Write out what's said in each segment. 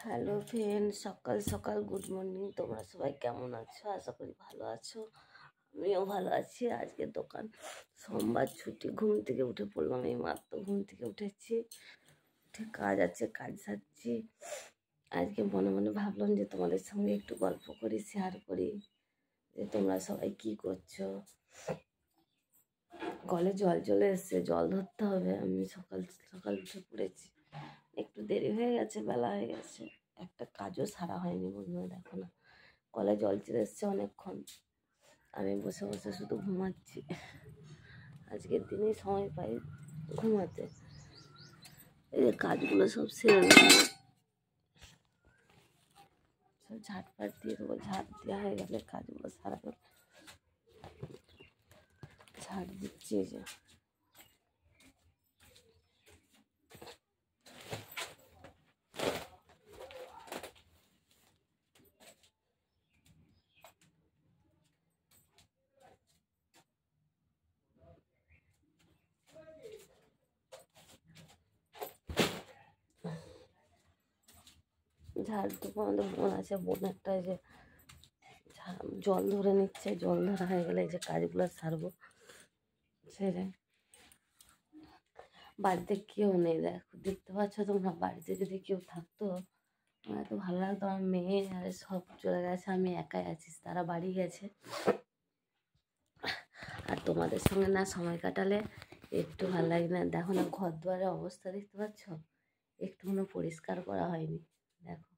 Hello friend, সকাল সকাল good morning. তোমরা সবাই কেমন আছো? আশা করি ভালো আছো। আমিও ভালো আছি। আজকে দোকান সোমবার ছুটি। ঘুম থেকে উঠে পড়লাম, এই মাত্র ঘুম থেকে উঠেছি। উঠে কাজ আছে, কাজ সারছি। আজকে মনে মনে ভাবলাম যে তোমাদের সঙ্গে একটু গল্প করি, শেয়ার করি যে তোমরা সবাই কি করছো। কলে জল চলে এসছে, জল ধরতে হবে। আমি সকাল সকাল উঠে পড়েছি, একটু দেরি হয়ে গেছে, বেলা হয়ে গেছে। একটা কাজও সারা হয়নি বন্ধুরা, দেখো না, কলে জল চলে এসছে অনেকক্ষণ। আমি বসে বসে শুধু ঘুমাচ্ছি। আজকের দিনেই সময় পাই ঘুমাতে। এই যে কাজগুলো সব সেরে নেবো, সব ঝাঁটফাট দিয়ে দেবো। ঝাঁট দেওয়া হয়ে গেলে কাজগুলো সারা গেলে ঝাঁট দিচ্ছি। এই যে ঝাড় দেবো। আমাদের বোন আছে, বোন একটা যে জল ধরে নিচ্ছে। জল ধরা হয়ে গেলে এই যে কাজগুলো সারবো সেরে। বাড়িতে কেউ নেই, দেখো, দেখতে পাচ্ছ তোমরা। বাড়িতে যদি কেউ থাকতো আমার এত ভালো লাগতো। আমার মেয়ে আর সব চলে গেছে, আমি একাই আছি, তারা বাড়ি গেছে। আর তোমাদের সঙ্গে না সময় কাটালে একটু ভালো লাগে না। দেখো না, ঘর দুয়ারের অবস্থা দেখতে পাচ্ছ, একটুখানি পরিষ্কার করা হয়নি। দেখো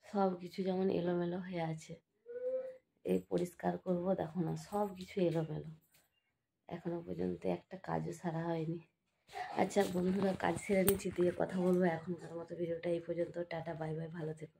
সব কিছু যেমন এলোমেলো হয়ে আছে। এই পরিষ্কার করব, দেখো না, সব কিছু এলোমেলো। এখনো পর্যন্ত একটা কাজও সারা হয়নি। আচ্ছা বন্ধুরা, কাজ সেরে নিচ্ছি, দিয়ে কথা বলবো। এখনকার মতো ভিডিওটা এই পর্যন্ত। টাটা, বাই বাই, ভালো থেকো।